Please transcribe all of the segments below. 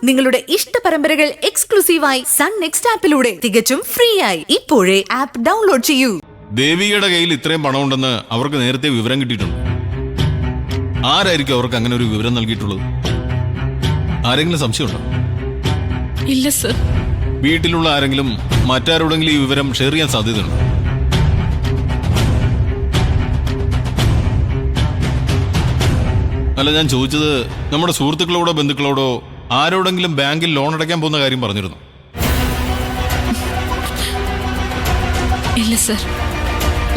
നിങ്ങളുടെ ഇഷ്ട പരമ്പരകൾ എക്സ്ക്ലൂസീവായി സൺ നെക്സ്റ്റ് ആപ്പിലൂടെ തികച്ചും ഫ്രീ ആയി ഇപ്പോഴേ ആപ്പ് ഡൗൺലോഡ് ചെയ്യൂ. ദേവികയുടെ കയ്യിൽ ഇത്രയും പണമുണ്ടെന്ന് അവർക്ക് നേരത്തെ വിവരം കിട്ടിയിട്ടുണ്ട്. ആരായിരിക്കും അവർക്ക് അങ്ങനെ ഒരു വിവരം നൽകിയിട്ടുള്ളത്? ആരെങ്കിലും സംശയമുണ്ടോ? ഇല്ല സർ. വീട്ടിലുള്ള ആരെങ്കിലും മറ്റാരോടെങ്കിലും ഈ വിവരം ഷെയർ ചെയ്യാൻ സാധ്യതയുണ്ടോ? അല്ല, ഞാൻ ചോദിച്ചത് നമ്മുടെ സുഹൃത്തുക്കളോടോ ബന്ധുക്കളോടോ ആരോടെങ്കിലും ബാങ്കിൽ ലോൺ അടയ്ക്കാൻ പോകുന്ന കാര്യം പറഞ്ഞിരുന്നു? ഇല്ല സർ,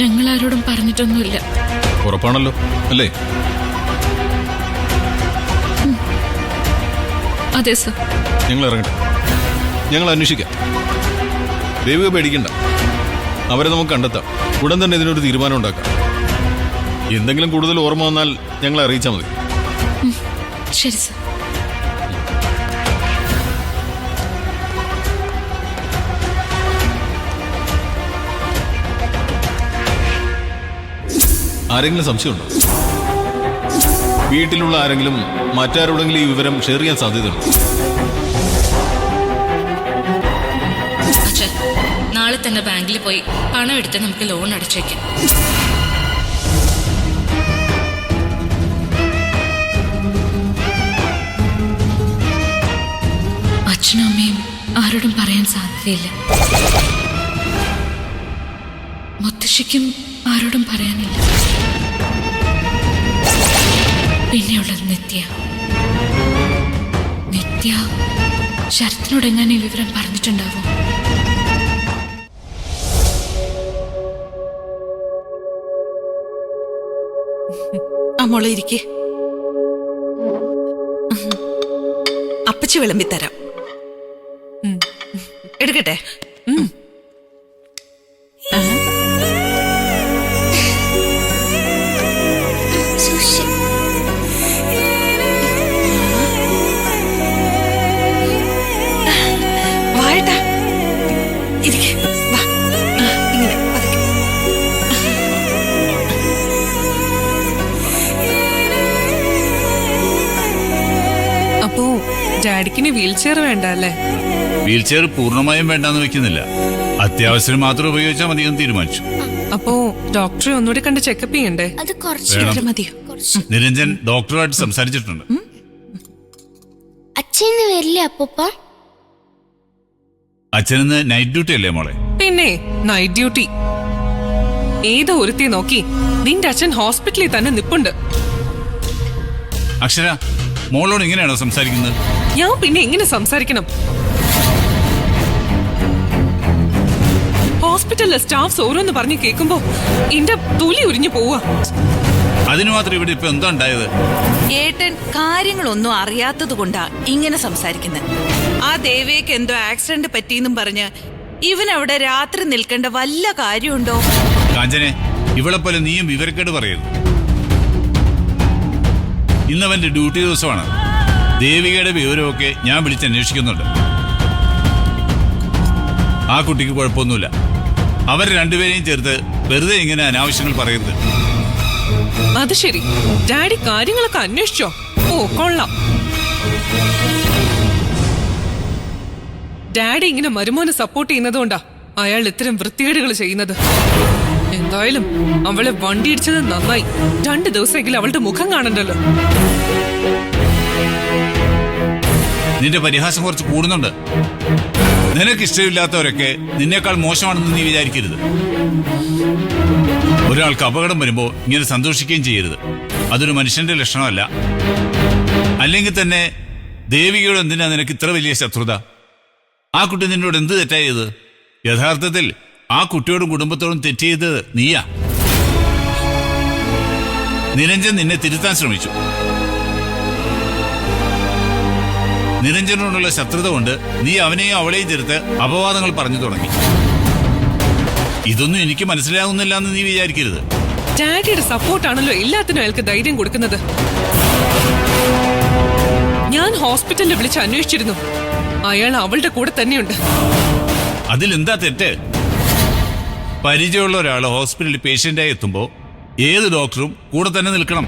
ഞങ്ങൾ ആരോടും പറഞ്ഞിട്ടൊന്നുമില്ല. ഉറപ്പാണല്ലോ അല്ലേ? അതെ സർ. ഞങ്ങൾ ഇറങ്ങട്ടെ, ഞങ്ങൾ അന്വേഷിക്കാം. ദേവിക പേടിക്കണ്ട, അവരെ നമുക്ക് കണ്ടെത്താം. ഉടൻ തന്നെ ഇതിനൊരു തീരുമാനം ഉണ്ടാക്കാം. എന്തെങ്കിലും കൂടുതൽ ഓർമ്മ വന്നാൽ ഞങ്ങളെ അറിയിച്ചാൽ മതി. ശരി സർ. ആരെങ്കിലും സംശയമുണ്ടോ? വീട്ടിലുള്ള ആരെങ്കിലും മറ്റാരോടെങ്കിലും ഈ വിവരം ഷെയർ ചെയ്യാൻ സാധ്യതയുണ്ടോ? അച്ഛൻ, നാളെ തന്നെ ബാങ്കിൽ പോയി പണം എടുത്ത് നമുക്ക് ലോൺ അടച്ചേക്കാം. അച്ഛനും അമ്മയും ആരോടും പറയാൻ സാധ്യതയില്ല. മുത്തശ്ശിക്കും ആരോടും പറയാനില്ല. പിന്നെയുള്ളത് നിത്യ. ശരത്തിനോട് എങ്ങനെ ഈ വിവരം പറഞ്ഞിട്ടുണ്ടാവും? മോളെ ഇരിക്കേ, അപ്പച്ചി വിളമ്പിത്തരാം. എടുക്കട്ടെ? വായട്ടാ, ഇരിക്കേ. വാ, ഇങ്ങനെ പതുക്കെ. അപ്പോ ഡാഡിക്കിന് വീൽ ചെയർ വേണ്ട അല്ലേ? വീൽ ചെയർ പൂർണ്ണമായും വേണ്ടെന്ന് വെക്കുന്നില്ല. അത്യാവശ്യം മാത്രം ഉപയോഗിച്ചാൽ മതിയെന്ന് തീരുമാനിച്ചു. അപ്പോ ഡോക്ടറെ ഒന്നുകൂടി കണ്ട് ചെക്കപ്പ് ചെയ്യണ്ടേ? അത് കുറച്ച് മതിയോ? നിരഞ്ജൻ ഡോക്ടറുമായിട്ട് സംസാരിച്ചിട്ടുണ്ട്. അച്ഛന് വരില്ലേ അപ്പൂപ്പ? അച്ഛനിന്ന് നൈറ്റ് ഡ്യൂട്ടി അല്ലേ മോളെ? പിന്നെ നൈറ്റ് ഡ്യൂട്ടി. ഏതോ ഒരുത്തി നോക്കി നിന്റെ അച്ഛൻ ഹോസ്പിറ്റലിൽ തന്നെ നിപ്പുണ്ട്. അക്ഷര, മോളോട് ഇങ്ങനെയാണോ സംസാരിക്കുന്നത്? ഞാൻ പിന്നെ എങ്ങനെ സംസാരിക്കണം? ഹോസ്പിറ്റലിലെ സ്റ്റാഫ്സ് ഓരോന്ന് പറഞ്ഞ് കേൾക്കുമ്പോ എന്റെ തൊലി ഉരിഞ്ഞു പോവാ. അതിനു മാത്രം ഇവിടെ ഇപ്പൊ എന്താ ഉണ്ടായത്? ഏട്ടൻ കാര്യങ്ങളൊന്നും അറിയാത്തത് കൊണ്ടാ ഇങ്ങനെ സംസാരിക്കുന്നത്. ആ ദേവിക്ക് എന്തോ ആക്സിഡന്റ് പറ്റിയെന്നും പറഞ്ഞ് ഇവനവിടെ രാത്രി നിൽക്കേണ്ട വല്ല കാര്യമുണ്ടോ? കാഞ്ചനെ, ഇവളെ പോലെ നീയും വിവരക്കേട് പറയരുത്. ഇന്നവന്റെ ഡ്യൂട്ടി ദിവസമാണ്. ദേവികയുടെ വിവരമൊക്കെ ഞാൻ വിളിച്ചന്വേഷിക്കുന്നുണ്ട്. ആ കുട്ടിക്ക് കുഴപ്പമൊന്നുമില്ല. അവർ രണ്ടുപേരെയും ചേർത്ത് വെറുതെ ഇങ്ങനെ അനാവശ്യങ്ങൾ പറയരുത്. അത് ശരി, ഡാഡി കാര്യങ്ങളൊക്കെ അന്വേഷിച്ചോ? ഓ കൊള്ളാം. ഡാഡി ഇങ്ങനെ മരുമോനെ സപ്പോർട്ട് ചെയ്യുന്നതുകൊണ്ടാ അയാൾ ഇത്തരം വൃത്തികേടുകൾ ചെയ്യുന്നത്. എന്തായാലും അവളെ വണ്ടി ഇടിച്ചത് നന്നായി. 2 ദിവസമെങ്കിലും അവളുടെ മുഖം കാണണ്ടല്ലോ. നിന്റെ പരിഹാസം കുറച്ച് കൂടുന്നുണ്ട്. നിനക്ക് ഇഷ്ടമില്ലാത്തവരൊക്കെ നിന്നേക്കാൾ മോശമാണെന്ന് നീ വിചാരിക്കരുത്. ഒരാൾക്ക് അപകടം വരുമ്പോ ഇങ്ങനെ സന്തോഷിക്കുകയും ചെയ്യരുത്. അതൊരു മനുഷ്യന്റെ ലക്ഷണമല്ല. അല്ലെങ്കിൽ തന്നെ ദേവികയോട് എന്തിനാ നിനക്ക് ഇത്ര വലിയ ശത്രുത? ആ കുട്ടി നിന്നോട് എന്ത് തെറ്റായത്? യഥാർത്ഥത്തിൽ ആ കുട്ടിയോടും കുടുംബത്തോടും തെറ്റ് ചെയ്തത് നീയാ. നിരഞ്ജൻ നിന്നെ തിരുത്താൻ ശ്രമിച്ചു. നിരഞ്ജനോടുള്ള ശത്രുത കൊണ്ട് നീ അവനെയും അവളെയും ചേർത്ത് അപവാദങ്ങൾ പറഞ്ഞു തുടങ്ങി. ഇതൊന്നും എനിക്ക് മനസ്സിലാകുന്നില്ല എന്ന് നീ വിചാരിക്കരുത്. ഡാഡിയുടെ സപ്പോർട്ടാണല്ലോ എല്ലാത്തിനും അയാൾക്ക് ധൈര്യം കൊടുക്കുന്നത്. ഞാൻ ഹോസ്പിറ്റലിൽ വിളിച്ച് അന്വേഷിച്ചിരുന്നു. അയാൾ അവളുടെ കൂടെ തന്നെയുണ്ട്. അതിലെന്താ തെറ്റ്? പരിചയമുള്ള ഒരാൾ ഹോസ്പിറ്റലിൽ പേഷ്യന്റായി എത്തുമ്പോ ഏത് ഡോക്ടറും കൂടെ തന്നെ നിൽക്കണം.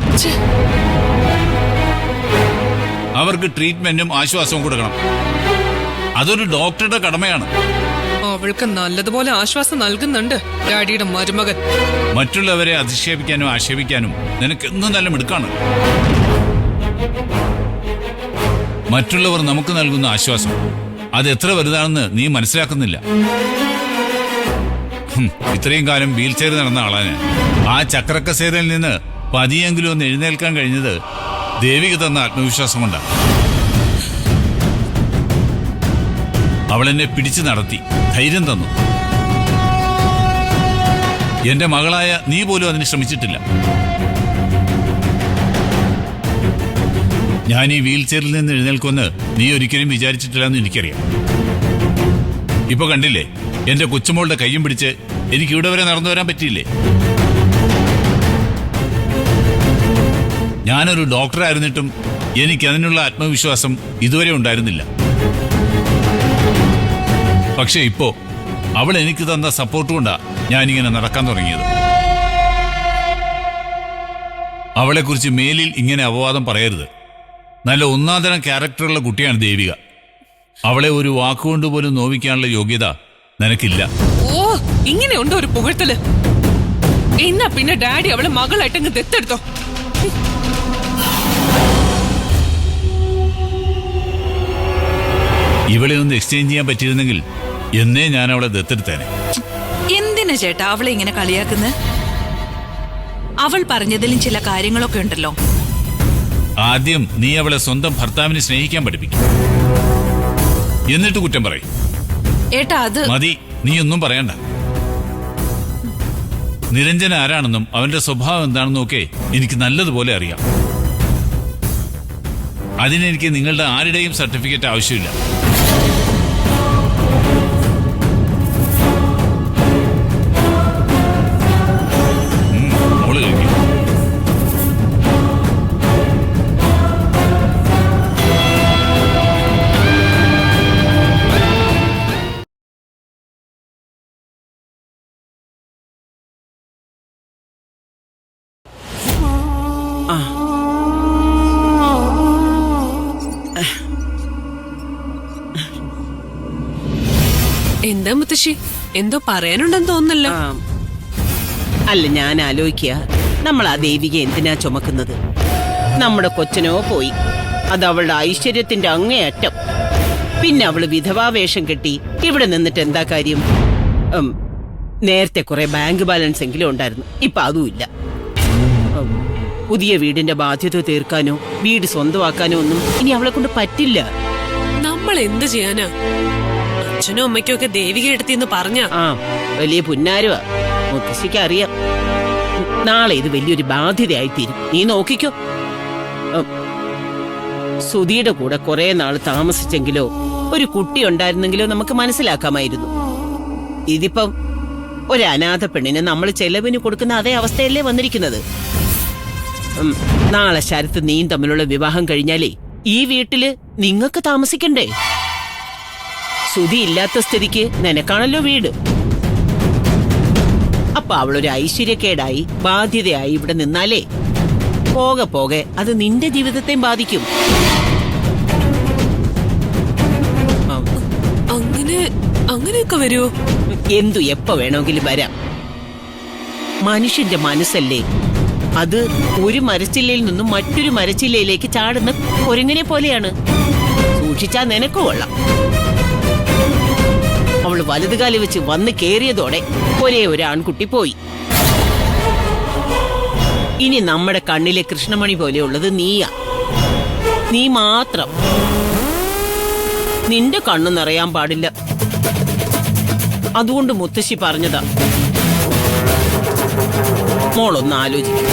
അവർക്ക് ട്രീറ്റ്മെന്റും ആശ്വാസവും കൊടുക്കണം. അതൊരു ഡോക്ടറുടെ കടമയാണ്. അവൾക്ക് നല്ലതുപോലെ ആശ്വാസം നൽകുന്നുണ്ട് ഡാഡിയുടെ മരുമകൻ. മറ്റുള്ളവരെ അധിക്ഷേപിക്കാനും ആക്ഷേപിക്കാനും നിനക്ക് എന്നും നല്ല മിടുക്കാണ്. മറ്റുള്ളവർ നമുക്ക് നൽകുന്ന ആശ്വാസം അത് എത്ര വലുതാണെന്ന് നീ മനസ്സിലാക്കുന്നില്ല. ഇത്രയും കാലം വീൽ ചെയർ നടന്ന ആളാണ്. ആ ചക്രക്കസേരയിൽ നിന്ന് പതിയെങ്കിലും ഒന്ന് എഴുന്നേൽക്കാൻ കഴിഞ്ഞത് ദേവിക തന്ന ആത്മവിശ്വാസം കൊണ്ടാണ്. അവളെന്നെ പിടിച്ചു നടത്തി, ധൈര്യം തന്നു. എന്റെ മകളായ നീ പോലും അതിന് ശ്രമിച്ചിട്ടില്ല. ഞാൻ ഈ വീൽ ചെയറിൽ നിന്ന് എഴുന്നേൽക്കുമെന്ന് നീ ഒരിക്കലും വിചാരിച്ചിട്ടില്ലെന്ന് എനിക്കറിയാം. ഇപ്പൊ കണ്ടില്ലേ, എന്റെ കൊച്ചുമോളുടെ കയ്യും പിടിച്ച് എനിക്ക് ഇവിടെ വരെ നടന്നു വരാൻ പറ്റിയില്ലേ? ഞാനൊരു ഡോക്ടറായിരുന്നിട്ടും എനിക്ക് അതിനുള്ള ആത്മവിശ്വാസം ഇതുവരെ ഉണ്ടായിരുന്നില്ല. പക്ഷെ ഇപ്പോ അവൾ എനിക്ക് തന്ന സപ്പോർട്ട് കൊണ്ടാ ഞാനിങ്ങനെ നടക്കാൻ തുടങ്ങിയത്. അവളെക്കുറിച്ച് മേലിൽ ഇങ്ങനെ അപവാദം പറയരുത്. നല്ല ഒന്നാന്തരം ക്യാരക്ടറുള്ള കുട്ടിയാണ് ദേവിക. അവളെ ഒരു വാക്കുകൊണ്ട് പോലും നോവിക്കാനുള്ള യോഗ്യത നിനക്കില്ല. ഓ, ഇങ്ങനെയുണ്ടോ ഒരു പുകഴ്ത്തല്? എന്നാ പിന്നെ ഡാഡി അവളെ മകളായിട്ടങ്ങ് ദത്തെടുത്തോ. ഇവളെ ഒന്ന് എക്സ്ചേഞ്ച് ചെയ്യാൻ പറ്റിയിരുന്നെങ്കിൽ എന്നേ ഞാൻ അവളെ ദത്തെടുത്തേനെ. എന്തിനാ ചേട്ടാ അവളെ ഇങ്ങനെ കളിയാക്കുന്നത്? അവൾ പറഞ്ഞതിലും ചില കാര്യങ്ങളൊക്കെ ഉണ്ടല്ലോ. ആദ്യം നീ അവളെ സ്വന്തം ഭർത്താവിനെ സ്നേഹിക്കാൻ പഠിപ്പിക്കും, എന്നിട്ട് കുറ്റം പറയും. ഏട്ടാ അത് മതി, നീ ഒന്നും പറയണ്ട. നിരഞ്ജൻ ആരാണെന്നും അവന്റെ സ്വഭാവം എന്താണെന്നും ഒക്കെ എനിക്ക് നല്ലതുപോലെ അറിയാം. അതിനെനിക്ക് നിങ്ങളുടെ ആരുടെയും സർട്ടിഫിക്കറ്റ് ആവശ്യമില്ല. മോള് കഴിക്കും. എന്താ മുത്തശ്ശി, എന്തോ പറയാനുണ്ടെന്ന് തോന്നുന്നല്ലോ. അല്ല, ഞാൻ ആലോചിക്കുക, നമ്മൾ ആ ദേവിക എന്തിനാ ചുമക്കുന്നത്? നമ്മുടെ കൊച്ചനോ പോയി, അത് അവളുടെ ഐശ്വര്യത്തിന്റെ അങ്ങേയറ്റം. പിന്നെ അവള് വിധവാവേഷം കെട്ടി ഇവിടെ നിന്നിട്ട് എന്താ കാര്യം? നേരത്തെ കുറെ ബാങ്ക് ബാലൻസ് എങ്കിലും ഉണ്ടായിരുന്നു, ഇപ്പൊ അതുമില്ല. പുതിയ വീടിന്റെ ബാധ്യത തീർക്കാനോ വീട് സ്വന്തമാക്കാനോ ഒന്നും ഇനി അവളെ കൊണ്ട് പറ്റില്ല. നമ്മൾ എന്ത് ചെയ്യാനാ? അച്ഛനും അമ്മയ്ക്കും ഒക്കെ ദേവിക എടുത്തിന്ന് പറഞ്ഞ വലിയ പുന്നാരുവാ, മുത്തശ്ശിക്ക് അറിയാം. നാളെ ഇത് വലിയൊരു ബാധ്യതയായിത്തീരും, നീ നോക്കിക്കോ. സുധിയുടെ കൂടെ കുറെ നാൾ താമസിച്ചെങ്കിലോ ഒരു കുട്ടി ഉണ്ടായിരുന്നെങ്കിലോ നമുക്ക് മനസ്സിലാക്കാമായിരുന്നു. ഇതിപ്പം ഒരു അനാഥ പെണ്ണിന് നമ്മൾ ചെലവിന് കൊടുക്കുന്ന അതേ അവസ്ഥയല്ലേ വന്നിരിക്കുന്നത്. നാളെ ശരത്ത് നീയും തമ്മിലുള്ള വിവാഹം കഴിഞ്ഞാലേ ഈ വീട്ടില് നിങ്ങൾക്ക് താമസിക്കണ്ടേ? സുധി ഇല്ലാത്ത സ്ഥിതിക്ക് നിനക്കാണല്ലോ വീട്. അപ്പൊ അവളൊരു ഐശ്വര്യക്കേടായി ബാധ്യതയായി ഇവിടെ നിന്നാലേ പോകെ പോകെ അത് നിന്റെ ജീവിതത്തെയും ബാധിക്കും. അങ്ങനെയൊക്കെ വരുമോ? എന്തു എപ്പ വേണമെങ്കിലും വരാം. മനുഷ്യന്റെ മനസ്സല്ലേ അത്, ഒരു മരച്ചില്ലയിൽ നിന്നും മറ്റൊരു മരച്ചില്ലയിലേക്ക് ചാടുന്ന കുരങ്ങനെ പോലെയാണ്. സൂക്ഷിച്ചാ നിനക്ക് കൊള്ളാം. അവള് വലതുകാലി വെച്ച് വന്ന് കേറിയതോടെ ഒരേ ഒരു ആൺകുട്ടി പോയി. ഇനി നമ്മുടെ കണ്ണിലെ കൃഷ്ണമണി പോലെയുള്ളത് നീയാ, നീ മാത്രം. നിന്റെ കണ്ണു നിറയാൻ പാടില്ല. അതുകൊണ്ട് മുത്തശ്ശി പറഞ്ഞതാ, മോളൊന്ന് ആലോചിക്കും.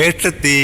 ഏട്ടത്തി